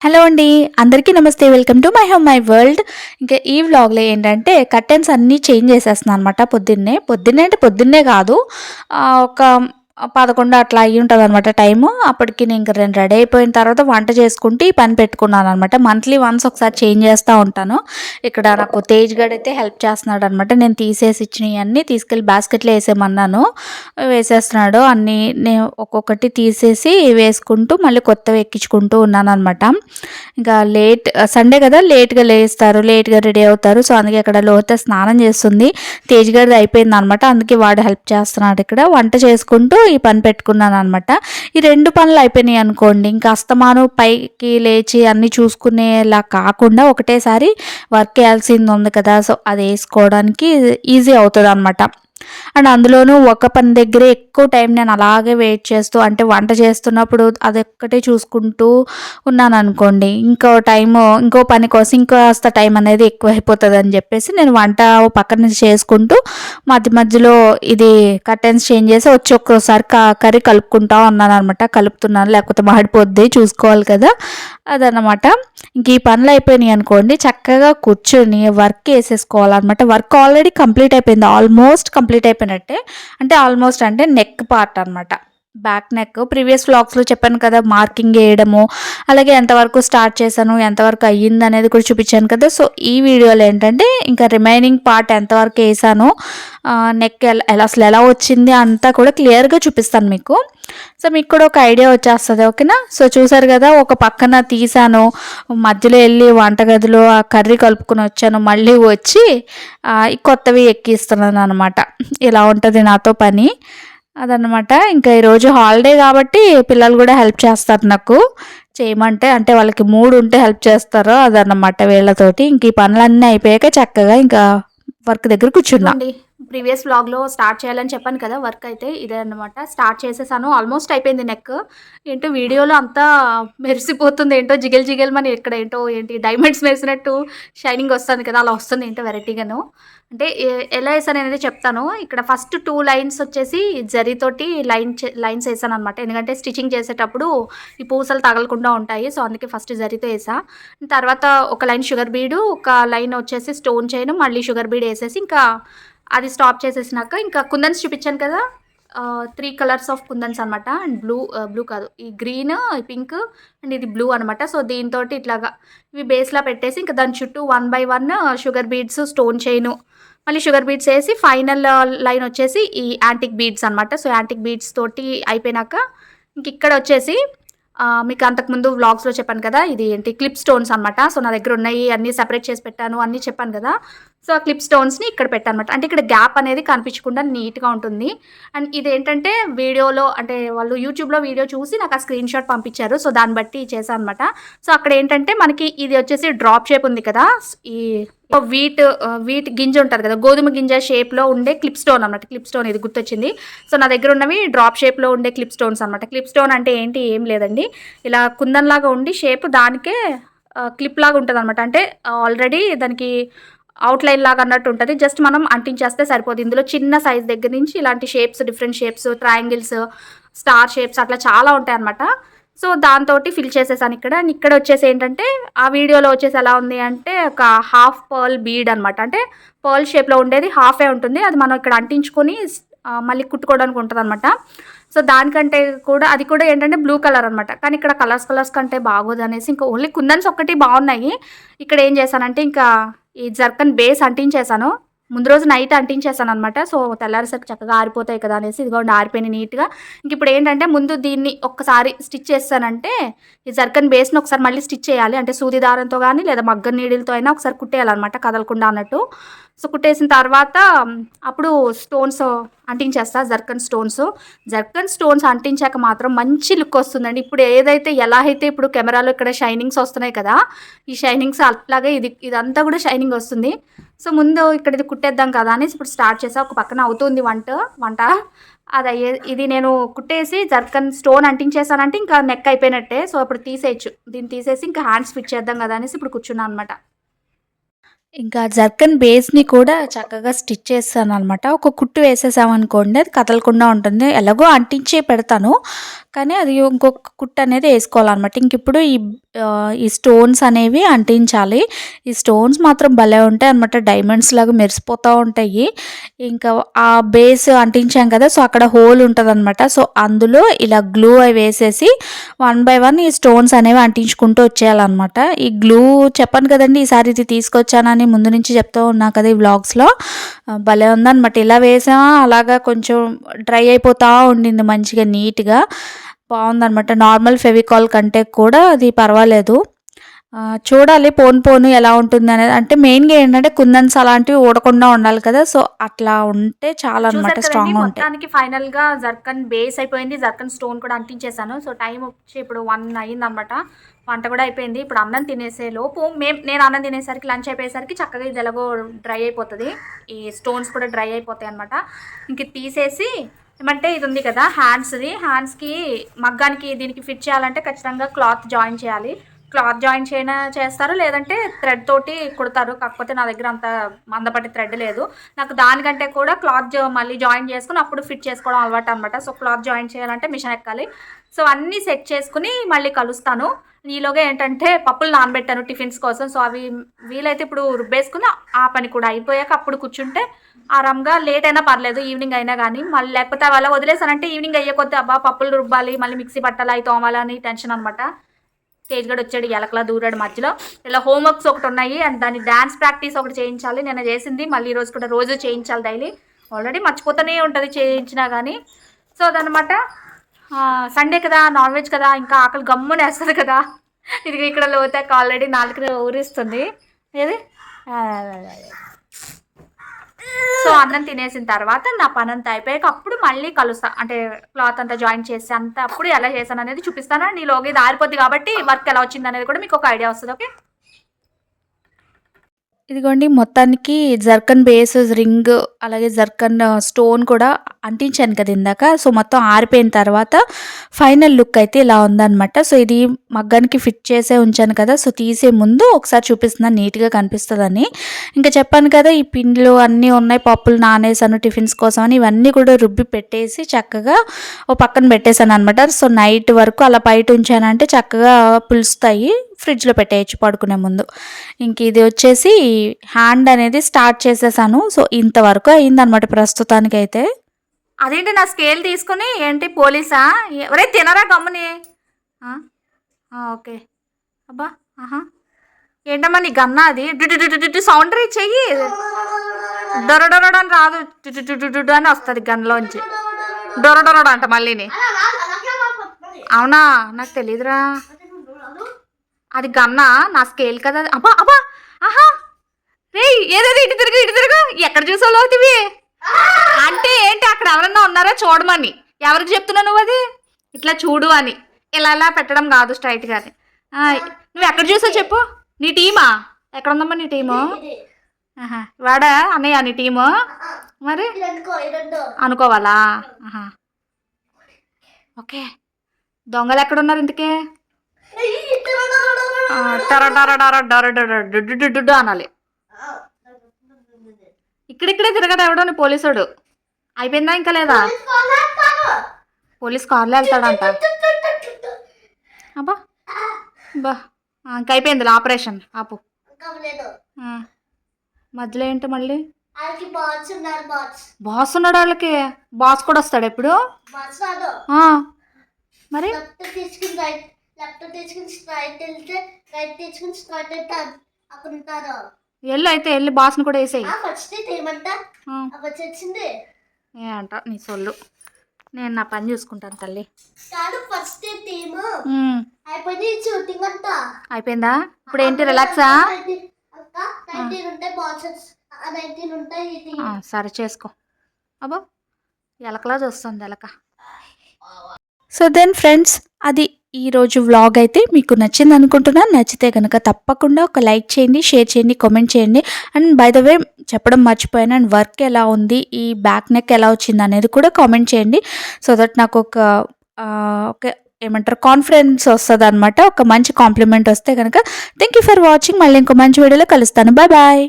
Hello అండి. అందరికీ నమస్తే. Welcome to my home my world. ఇంకా ఈ వ్లాగ్‌లో ఏంటంటే కర్టెన్స్ అన్నీ చేంజ్ చేసేస్తున్నాను అనమాట పొద్దున్నే. పొద్దున్నే అంటే పొద్దున్నే కాదు. ఒక 11 అట్లా అయ్యుంటదనమాట టైము. అప్పటికి నేను రెడీ అయిపోయిన తర్వాత వంట చేసుకుంటూ ఈ పని పెట్టుకున్నాననమాట. మంత్లీ వన్స్ ఒకసారి చేంజ్ చేస్తా ఉంటాను. ఇక్కడ నాకు తేజ్ గడైతే హెల్ప్ చేస్తున్నాడనమాట. నేను తీసేసి ఇచ్చినయన్నీ తీసుకెళ్ళి బాస్కెట్‌లో ఏసేయమన్నాను. వేసేస్తున్నాడు. అన్నీ ఒక్కొక్కటి తీసేసి వేసుకుంటూ మళ్ళీ కొత్తవి ఎక్కించుకుంటూ ఉన్నాననమాట. ఇంకా సండే కదా లేట్‌గా లేస్తారు. లేట్‌గా రెడీ అవుతారు. సో, అందుకే ఇక్కడ లోహిత స్నానం చేస్తుంది. తేజ్ గారిది అయిపోయిందనమాట. అందుకే వాడు హెల్ప్ చేస్తున్నాడు ఇక్కడ. వంట చేసుకుంటూ ఈ పని పెట్టుకున్నాననమాట. ఈ 2 పనులు అయిపోయినాయి అనుకోండి, ఇంకా అస్తమానం పైకి లేచి అన్నీ చూసుకునేలా కాకుండా ఒకటేసారి వర్క్ చేయాల్సింది ఉంది కదా! సో, అది ఏసుకోవడానికి ఈజీ అవుతదనమాట. అండ్ అందులోనూ ఒక పని దగ్గరే ఎక్కువ టైం నేను అలాగే వెయిట్ చేస్తూ అంటే వంట చేస్తున్నప్పుడు అదొక్కటే చూసుకుంటూ ఉన్నాననుకోండి, ఇంకో పని కోసం ఇంకాస్త టైం అనేది ఎక్కువైపోతదని చెప్పేసి నేను వంట ఓ పక్కన నుంచి చేసుకుంటూ మధ్యలో ఇది కర్టెన్స్ చేంజ్ చేసి వచ్చి ఒక్కోసారి కర్రీ కలుపుకుంటా ఉన్నాననమాట. కలుపుతున్నాను, లేకపోతే మాడిపోద్ది చూసుకోవాలి కదా! అదనమాట. ఇంక ఈ పనులు అయిపోయినాయి అనుకోండి, చక్కగా కూర్చొని వర్క్ వేసేసుకోవాలన్నమాట. వర్క్ ఆల్రెడీ కంప్లీట్ అయిపోయింది. ఆల్మోస్ట్ కంప్లీట్ అయిపోయినట్టే. అంటే ఆల్మోస్ట్ అంటే నెక్ పార్ట్ అనమాట. బ్యాక్ నెక్ ప్రీవియస్ వ్లాగ్స్‌లో చెప్పాను కదా! మార్కింగ్ వేయడము, అలాగే ఎంతవరకు స్టార్ట్ చేశాను, ఎంతవరకు అయ్యిందనేది కూడా చూపించాను కదా! సో, ఈ వీడియోలో ఏంటంటే ఇంకా రిమైనింగ్ పార్ట్ ఎంతవరకు వేసానో, నెక్ అసలు ఎలా వచ్చింది అంతా కూడా క్లియర్‌గా చూపిస్తాను మీకు. సో, మీకు కూడా ఒక ఐడియా వచ్చేస్తది. ఓకేనా? సో, చూసారు కదా! ఒక పక్కన తీసాను, మధ్యలో వెళ్ళి వంటగదిలో ఆ కర్రీ కలుపుకొని వచ్చాను. మళ్ళీ వచ్చి ఈ కొత్తవి ఎక్కిస్తున్నాననమాట. ఇలా ఉంటది నాతో పని. అదనమాట. ఇంకా ఈరోజు హాలిడే కాబట్టి పిల్లలు కూడా హెల్ప్ చేస్తారు నాకు. చేయమంటే అంటే వాళ్ళకి మూడ్ ఉంటే హెల్ప్ చేస్తారు. అదనమాట వీళ్ళతోటి. ఇంక ఈ పనులన్నీ అయిపోయాక చక్కగా ఇంకా వర్క్ దగ్గర కూర్చున్నా. ప్రీవియస్ వ్లాగ్‌లో స్టార్ట్ చేయాలని చెప్పాను కదా! వర్క్ అయితే ఇదే అనమాట. స్టార్ట్ చేసేసాను. ఆల్మోస్ట్ అయిపోయింది నెక్. ఏంటో వీడియోలో అంతా మెరిసిపోతుంది. ఏంటో జిగేల్ జిగేల్‌మని ఇక్కడ ఏంటి డైమండ్స్ మెరిసినట్టు షైనింగ్ వస్తుంది కదా! అలా వస్తుంది ఏంటో వెరైటీగాను. అంటే ఎలా ఏసాననేది చెప్తాను. ఇక్కడ ఫస్ట్ 2 లైన్స్ వచ్చేసి జరీతోటి లైన్స్ ఏసాననమాట. ఎందుకంటే స్టిచ్చింగ్ చేసేటప్పుడు ఈ పూసలు తగలకుండా ఉంటాయి. సో, అందుకే ఫస్ట్ జరీతో ఏసా. తర్వాత ఒక లైన్ షుగర్ బీడు, ఒక లైన్ వచ్చేసి స్టోన్ చైన్, మళ్ళీ షుగర్ బీడ్ ఏసేసి ఇంకా అది స్టాప్ చేసేసినాక ఇంకా కుందన్స్ చూపించాను కదా! 3 కలర్స్ ఆఫ్ కుందన్స్ అనమాట. అండ్ బ్లూ కాదు, ఈ గ్రీన్, ఈ పింక్ అండ్ ఇది బ్లూ అనమాట. సో, దీనితోటి ఇట్లాగా ఇవి బేస్‌లా పెట్టేసి ఇంకా దాని చుట్టూ 1 by 1 sugar beads, stone chain, మళ్ళీ షుగర్ బీడ్స్ ఏసి ఫైనల్ లైన్ వచ్చేసి ఈ యాంటిక్ బీడ్స్ అనమాట. సో, యాంటిక్ బీడ్స్ తోటి అయిపోయినాక ఇంకిక్కడ వచ్చేసి మీకు అంతకుముందు వ్లాగ్స్‌లో చెప్పాను కదా! ఇది ఏంటి క్లిప్ స్టోన్స్ అనమాట. సో, నా దగ్గర ఉన్నాయి అన్నీ సెపరేట్ చేసి పెట్టాను అన్నీ చెప్పాను కదా! సో, ఆ క్లిప్ స్టోన్స్‌ని ఇక్కడ పెట్టానమాట. అంటే ఇక్కడ గ్యాప్ అనేది కనిపించకుండా నీట్‌గా ఉంటుంది. అండ్ ఇదేంటంటే వీడియోలో అంటే వాళ్ళు యూట్యూబ్‌లో వీడియో చూసి నాకు ఆ స్క్రీన్ షాట్ పంపించారు. సో, దాన్ని బట్టి చేశాను అనమాట. సో, అక్కడ ఏంటంటే మనకి ఇది వచ్చేసి డ్రాప్ షేప్ ఉంది కదా! ఈ వీట్ గింజ ఉంటది కదా! గోధుమ గింజ షేప్‌లో ఉండే క్లిప్ స్టోన్ అనమాట. క్లిప్ స్టోన్ ఇది గుర్తొచ్చింది. సో, నా దగ్గర ఉన్నవి డ్రాప్ షేప్‌లో ఉండే క్లిప్ స్టోన్స్ అనమాట. క్లిప్ స్టోన్ అంటే ఏంటి? ఏం లేదండి. ఇలా కుందన్‌లాగా ఉండి షేప్ దానికే క్లిప్ లాగా ఉంటదనమాట. అంటే ఆల్రెడీ దానికి అవుట్‌లైన్ లాగా అన్నట్టు ఉంటది. జస్ట్ మనం అంటించేస్తే సరిపోద్ది. ఇందులో చిన్న సైజ్ దగ్గర నుంచి ఇలాంటి shapes, different shapes, triangles, star shapes అట్లా చాలా ఉంటాయన్నమాట. సో, దాంతోటి ఫిల్ చేసేసాను ఇక్కడ. అండ్ ఇక్కడ వచ్చేసి ఏంటంటే ఆ వీడియోలో వచ్చేసి ఎలా ఉంది అంటే ఒక హాఫ్ పర్ల్ బీడ్ అనమాట. అంటే పర్ల్ షేప్‌లో ఉండేది హాఫే ఉంటుంది. అది మనం ఇక్కడ అంటించుకొని మళ్ళీ కుట్టుకోవడానికి ఉంటదనమాట. సో, దానికంటే కూడా అది కూడా ఏంటంటే బ్లూ కలర్ అనమాట. కానీ ఇక్కడ కలర్స్ కంటే బాగోదనేసి ఇంకా ఓన్లీ కుందన్స్ ఒక్కటి బాగున్నాయి. ఇక్కడ ఏం చేశానంటే ఇంకా ఈ జర్కన్ బేస్ అంటించేసాను. ముందు రోజు నైట్ అంటించేసాననమాట. సో, తెల్లారేసరికి చక్కగా ఆరిపోతాయి కదా అనేసి ఇదిగోండి ఆరిపోయినాయి నీట్‌గా. ఇప్పుడు ఏంటంటే ముందు దీన్ని ఒక్కసారి స్టిచ్ చేశానంటే ఈ జర్కన్ బేస్‌ని ఒకసారి మళ్ళీ స్టిచ్ చేయాలి. అంటే సూది దారంతో గానీ లేదా మగ్గం నీడిల్‌తో అయినా ఒకసారి కుట్టేయాలనమాట కదలకుండా అన్నట్టు. సో, కుట్టేసిన తర్వాత అప్పుడు స్టోన్స్ అంటించేస్తా జర్కన్ స్టోన్స్ అంటించాక మాత్రం మంచి లుక్ వస్తుందండి. ఇప్పుడు ఎలా అయితే ఇప్పుడు కెమెరాలో ఇక్కడ షైనింగ్స్ వస్తున్నాయి కదా! ఈ షైనింగ్స్ అట్లాగే ఇదంతా కూడా షైనింగ్ వస్తుంది. సో, ముందు ఇక్కడ ఇది కుట్టేద్దాం కదా అనేసి ఇప్పుడు స్టార్ట్ చేసా. ఒక పక్కన అవుతుంది వంట. ఇది నేను కుట్టేసి జర్కన్ స్టోన్ అంటించేసానంటే ఇంకా నెక్ అయిపోయినట్టే. సో, ఇప్పుడు తీసేయచ్చు. దీన్ని తీసేసి ఇంకా హ్యాండ్స్ ఫిట్ చేద్దాం కదా అనేసి ఇప్పుడు కూర్చున్నాను అనమాట. ఇంకా జర్కన్ బేస్‌ని కూడా చక్కగా స్టిచ్ చేశాననమాట. ఒక కుట్టు వేసేసామనుకోండి అది కదలకుండా ఉంటుంది. ఎలాగో అంటించే పెడతాను. కానీ అది ఇంకొక కుట్టు అనేది ఏసుకోవాలనమాట. ఇంకిప్పుడు ఈ స్టోన్స్ అనేవి అంటించాలి. ఈ స్టోన్స్ మాత్రం భలే ఉంటాయనమాట. డైమండ్స్ లాగా మెరిసిపోతా ఉంటాయి. ఇంకా ఆ బేస్ అంటించాం కదా! సో, అక్కడ హోల్ ఉంటదనమాట. సో, అందులో ఇలా గ్లూ అవి వేసేసి వన్ బై వన్ ఈ స్టోన్స్ అనేవి అంటించుకుంటూ వచ్చేయాలనమాట. ఈ గ్లూ చెప్పాను కదండీ! ఈసారి ఇది తీసుకొచ్చానని ముందు నుంచి చెప్తూ ఉన్నా కదా! ఈ వ్లాగ్స్‌లో. భలే ఉందనమాట. ఇలా వేసామా అలాగా కొంచెం డ్రై అయిపోతా ఉండింది మంచిగా నీట్‌గా. బావుందనమాట. నార్మల్ ఫెవికాల్ కంటే కూడా అది పర్వాలేదు. చూడాలి పోను పోను ఎలా ఉంటుందనేది. అంటే మెయిన్‌గా ఏంటంటే కుందన్స్ అలాంటివి ఊడకుండా ఉండాలి కదా! సో, అట్లా ఉంటే చాలనమాట. స్ట్రాంగ్‌గా ఉంటాయి. మొత్తానికి ఫైనల్‌గా జర్కన్ బేస్ అయిపోయింది. జర్కన్ స్టోన్ కూడా అంటించేసాను. సో, టైం వచ్చి ఇప్పుడు 1 అయిందనమాట. వంట కూడా అయిపోయింది. ఇప్పుడు అన్నం తినేసే లోపు నేను అన్నం తినేసరికి లంచ్ అయిపోయేసరికి చక్కగా ఇది ఎలాగో డ్రై అయిపోతది. ఈ స్టోన్స్ కూడా డ్రై అయిపోతాయనమాట. ఇంక తీసేసి ఏమంటే ఇది ఉంది కదా హ్యాండ్స్‌కి మగ్గానికి దీనికి ఫిట్ చేయాలంటే ఖచ్చితంగా క్లాత్ జాయిన్ చేయాలి. క్లాత్ జాయిన్ చేస్తారు, లేదంటే థ్రెడ్ తోటి కుడతారు. కాకపోతే నా దగ్గర అంత మందపాటి థ్రెడ్ లేదు. నాకు దానికంటే కూడా క్లాత్ మళ్ళీ జాయిన్ చేసుకుని అప్పుడు ఫిట్ చేసుకోవడం అలవాటు అనమాట. సో, క్లాత్ జాయిన్ చేయాలంటే మిషన్ ఎక్కాలి. సో, అన్నీ సెట్ చేసుకుని మళ్ళీ కలుస్తాను. ఈలోగా ఏంటంటే పప్పులు నానబెట్టాను టిఫిన్స్ కోసం. సో, అవి వీలైతే ఇప్పుడు రుబ్బేసుకుని ఆ పని కూడా అయిపోయాక అప్పుడు కూర్చుంటే ఆరాంగా లేట్ అయినా పర్లేదు, ఈవినింగ్ అయినా కానీ. మళ్ళీ లేకపోతే అలా వదిలేసానంటే ఈవినింగ్ అయ్యే కొద్దీ అబ్బా పప్పులు రుబ్బాలి, మళ్ళీ మిక్సీ పట్టాలి, అవి తోమాలని టెన్షన్ అనమాట. తేజ్ గడు వచ్చాడు, ఎలకలా దూరాడు మధ్యలో. ఇలా హోంవర్క్స్ ఒకటి ఉన్నాయి అండ్ దాని డాన్స్ ప్రాక్టీస్ ఒకటి చేయించాలి. నేను చేసింది మళ్ళీ ఈరోజు కూడా రోజు చేయించాలి డైలీ. ఆల్రెడీ మర్చిపోతూనే ఉంటుంది చేయించినా కానీ. సో అదనమాట. సండే కదా, నాన్ వెజ్ కదా, ఇంకా ఆకలి గమ్మునేస్తుంది కదా. ఇది ఇక్కడ లోతాక ఆల్రెడీ నాలుగు ఊరిస్తుంది. ఏది సో అన్నం తినేసిన తర్వాత నా పని అంతా అయిపోయాక అప్పుడు మళ్ళీ కలుస్తా. అంటే క్లాత్ అంతా జాయిన్ చేసి అంతా అప్పుడు ఎలా చేశాను అనేది చూపిస్తాను. నీలోగా ఇది ఆరిపోద్ది కాబట్టి వర్క్ ఎలా వచ్చింది అనేది కూడా మీకు ఒక ఐడియా వస్తుంది. ఓకే, ఇదిగోండి మొత్తానికి జర్కన్ బేస్ రింగ్ అలాగే జర్కన్ స్టోన్ కూడా అంటించాను కదా ఇందాక. సో మొత్తం ఆరిపోయిన తర్వాత ఫైనల్ లుక్ అయితే ఇలా ఉందన్నమాట. సో ఇది మగ్గానికి ఫిట్ చేసే ఉంచాను కదా. సో తీసే ముందు ఒకసారి చూపిస్తున్నాను నీట్గా కనిపిస్తుందని. ఇంకా చెప్పాను కదా ఈ పిండిలు అన్నీ ఉన్నాయి, పప్పులు నానేసాను టిఫిన్స్ కోసం అని. ఇవన్నీ కూడా రుబ్బి పెట్టేసి చక్కగా ఓ పక్కన పెట్టేశాను అనమాట. సో నైట్ వరకు అలా బయట ఉంచానంటే చక్కగా పులుస్తాయి, ఫ్రిడ్జ్లో పెట్టేయచ్చు పడుకునే ముందు. ఇంక ఇది వచ్చేసి హ్యాండ్ అనేది స్టార్ట్ చేసేసాను. సో ఇంతవరకు అయిందనమాట ప్రస్తుతానికైతే. అదేంటి నా స్కేల్ తీసుకుని ఏంటి పోలీసా ఎవరైతే తినరా గమ్ముని? ఓకే అబ్బా ఏంటమ్మా నీ గన్నా అది సౌండ్ రీచ్ చెయ్యి. డొరడొరడ అని రాదు, అని వస్తుంది గన్లోంచి. డొరడొరడ అంట మళ్ళీని. అవునా, నాకు తెలీదురా. అది గన్నా, నా స్కేల్ కదా. అబ్బా అబ్బా ఆహా రే ఏదేది ఇటు తిరుగు ఎక్కడ చూసావు అవుతుంది అంటే ఏంటి అక్కడ ఎవరన్నా ఉన్నారా చూడమని. ఎవరికి చెప్తున్నావు నువ్వు అది? ఇట్లా చూడు అని. ఇలా పెట్టడం కాదు స్ట్రైట్ గాని. నువ్వు ఎక్కడ చూసావు చెప్పు. నీ టీమా ఎక్కడ ఉందమ్మా నీ టీము? వాడా అన్నయ్య నీ టీము? మరి అనుకోవాలా? ఓకే, దొంగలు ఎక్కడున్నారు ఇంతకే? అనాలి. ఇక్కడిక్కడే తిరగదు ఎవడో పోలీసుడు. అయిపోయిందా ఇంకా లేదా? పోలీస్ కార్లో వెళ్తాడంట. అబ్బా బా ఇంక అయిపోయింది ఆపరేషన్. ఆపు. మధ్యలో ఏంటి మళ్ళీ? బాస్ ఉన్నాడు వాళ్ళకి. బాస్ కూడా వస్తాడు ఎప్పుడు? మరి వెళ్ళు అయితే, వెళ్ళి బాస్ని కూడా వేసేయి. ఏ అంట నీ సొల్లు. నేను నా పని చూసుకుంటాను తల్లి. అయిపోయిందా? ఇప్పుడు ఏంటి రిలాక్సా? సరే చేసుకో. అబ్బో ఎలకలా చూస్తుంది ఎలక. సో దెన్ ఫ్రెండ్స్, అది ఈరోజు వ్లాగ్ అయితే మీకు నచ్చింది అనుకుంటున్నాను. నచ్చితే కనుక తప్పకుండా ఒక లైక్ చేయండి, షేర్ చేయండి, కామెంట్ చేయండి. అండ్ బై ద వే చెప్పడం మర్చిపోయాను, అండ్ వర్క్ ఎలా ఉంది, ఈ బ్యాక్ నెక్ ఎలా వచ్చింది అనేది కూడా కామెంట్ చేయండి. సో దట్ నాకు ఒక ఏమంటారు కాన్ఫిడెన్స్ వస్తుంది అనమాట. ఒక మంచి కాంప్లిమెంట్ వస్తే కనుక. Thank you for watching. మళ్ళీ ఇంకో మంచి వీడియోలో కలుస్తాను. Bye bye.